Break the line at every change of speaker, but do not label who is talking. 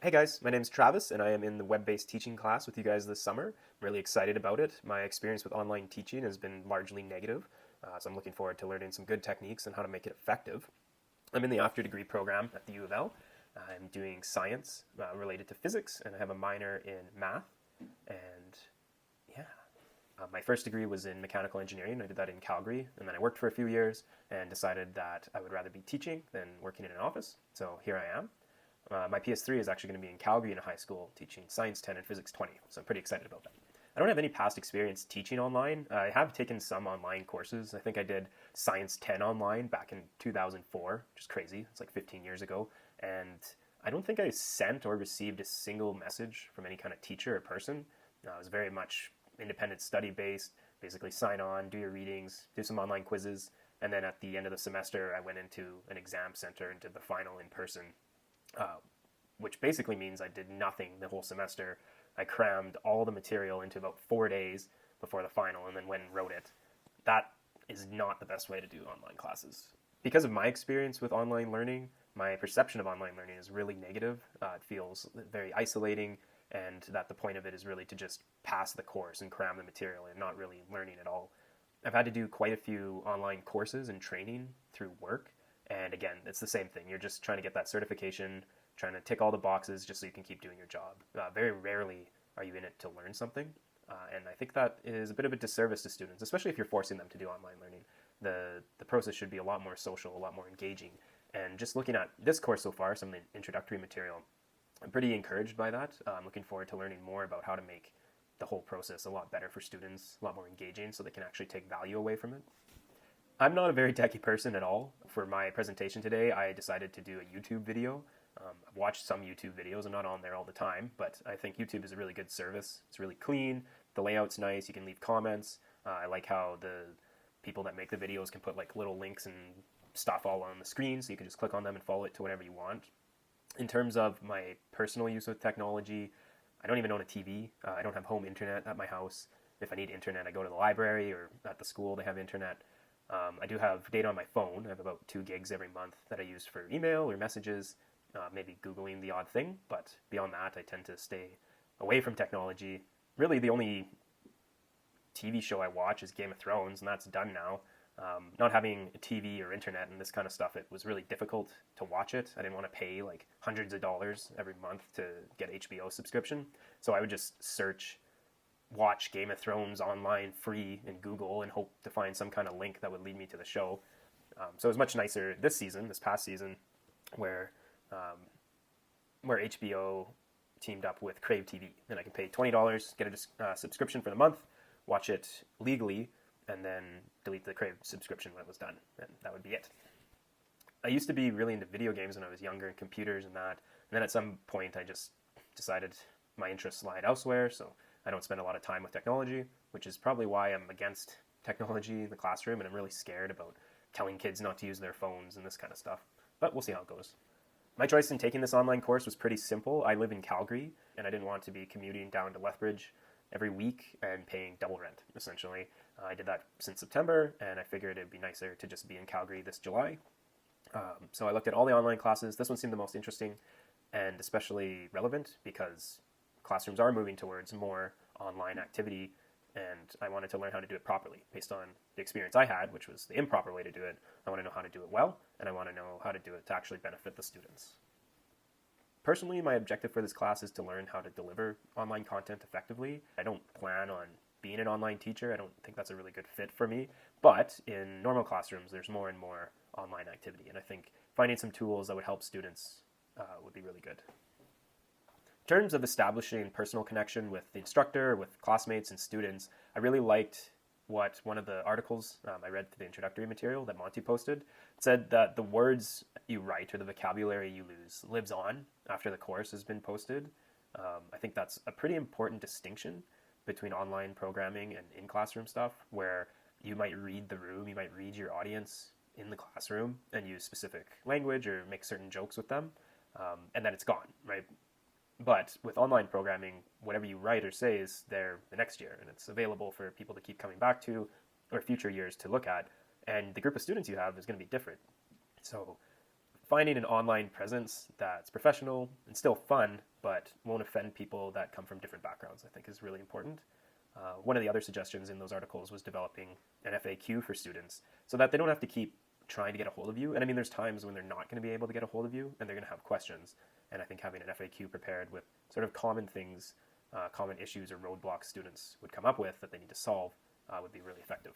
Hey guys, my name's Travis, and I am in the web-based teaching class with you guys this summer. I'm really excited about it. My experience with online teaching has been largely negative, so I'm looking forward to learning some good techniques and how to make it effective. I'm in the after degree program at the U of L. I'm doing science related to physics, and I have a minor in math. And yeah, my first degree was in mechanical engineering. I did that in Calgary, and then I worked for a few years and decided that I would rather be teaching than working in an office. So here I am. My PS3 is actually going to be in Calgary in a high school teaching Science 10 and Physics 20, so I'm pretty excited about that. I don't have any past experience teaching online. I have taken some online courses. I think I did Science 10 online back in 2004, which is crazy. It's like 15 years ago. And I don't think I sent or received a single message from any kind of teacher or person. It was very much independent study based, basically sign on, do your readings, do some online quizzes. And then at the end of the semester, I went into an exam center and did the final in person, uh, which basically means I did nothing the whole semester. I crammed all the material into about 4 days before the final and then went and wrote it. That is not the best way to do online classes. Because of my experience with online learning, my perception of online learning is really negative. It feels very isolating, and that the point of it is really to just pass the course and cram the material and not really learning at all. I've had to do quite a few online courses and training through work, and again, it's the same thing. You're just trying to get that certification, trying to tick all the boxes just so you can keep doing your job. Very rarely are you in it to learn something. And I think that is a bit of a disservice to students, especially if you're forcing them to do online learning. The process should be a lot more social, a lot more engaging. And just looking at this course so far, some of the introductory material, I'm pretty encouraged by that. I'm looking forward to learning more about how to make the whole process a lot better for students, a lot more engaging so they can actually take value away from it. I'm not a very techie person at all. For my presentation today, I decided to do a YouTube video. I've watched some YouTube videos. I'm not on there all the time, but I think YouTube is a really good service. It's really clean. The layout's nice. You can leave comments. I like how the people that make the videos can put like little links and stuff all on the screen, so you can just click on them and follow it to whatever you want. In terms of my personal use of technology, I don't even own a TV. I don't have home internet at my house. If I need internet, I go to the library, or at the school they have internet. I do have data on my phone. I have about 2 gigs every month that I use for email or messages, maybe Googling the odd thing. But beyond that, I tend to stay away from technology. Really, the only TV show I watch is Game of Thrones, and that's done now. Not having a TV or internet and this kind of stuff, it was really difficult to watch it. I didn't want to pay like hundreds of dollars every month to get HBO subscription. So I would just watch Game of Thrones online free in Google and hope to find some kind of link that would lead me to the show. So it was much nicer this past season, where where HBO teamed up with Crave TV, and I can pay $20, get a subscription for the month, watch it legally, and then delete the Crave subscription when it was done, and that would be it. I used to be really into video games when I was younger, and computers and that, and then at some point I just decided my interests lied elsewhere, so I don't spend a lot of time with technology, which is probably why I'm against technology in the classroom, and I'm really scared about telling kids not to use their phones and this kind of stuff. But we'll see how it goes. My choice in taking this online course was pretty simple. I live in Calgary, and I didn't want to be commuting down to Lethbridge every week and paying double rent, essentially. I did that since September, and I figured it'd be nicer to just be in Calgary this July. So I looked at all the online classes. This one seemed the most interesting and especially relevant because classrooms are moving towards more online activity, and I wanted to learn how to do it properly based on the experience I had, which was the improper way to do it. I want to know how to do it well, and I want to know how to do it to actually benefit the students. Personally, my objective for this class is to learn how to deliver online content effectively. I don't plan on being an online teacher. I don't think that's a really good fit for me. But in normal classrooms, there's more and more online activity, and I think finding some tools that would help students would be really good. In terms of establishing personal connection with the instructor, with classmates and students, I really liked what one of the articles I read through the introductory material that Monty posted. It said that the words you write or the vocabulary you lose lives on after the course has been posted. I think that's a pretty important distinction between online programming and in-classroom stuff, where you might read the room, you might read your audience in the classroom and use specific language or make certain jokes with them, and then it's gone, right? But with online programming, whatever you write or say is there the next year, and it's available for people to keep coming back to, or future years to look at, and the group of students you have is going to be different. So finding an online presence that's professional and still fun, but won't offend people that come from different backgrounds, I think is really important. One of the other suggestions in those articles was developing an FAQ for students so that they don't have to keep trying to get a hold of you. And I mean, there's times when they're not going to be able to get a hold of you and they're going to have questions. And I think having an FAQ prepared with sort of common things, common issues or roadblocks students would come up with that they need to solve would be really effective.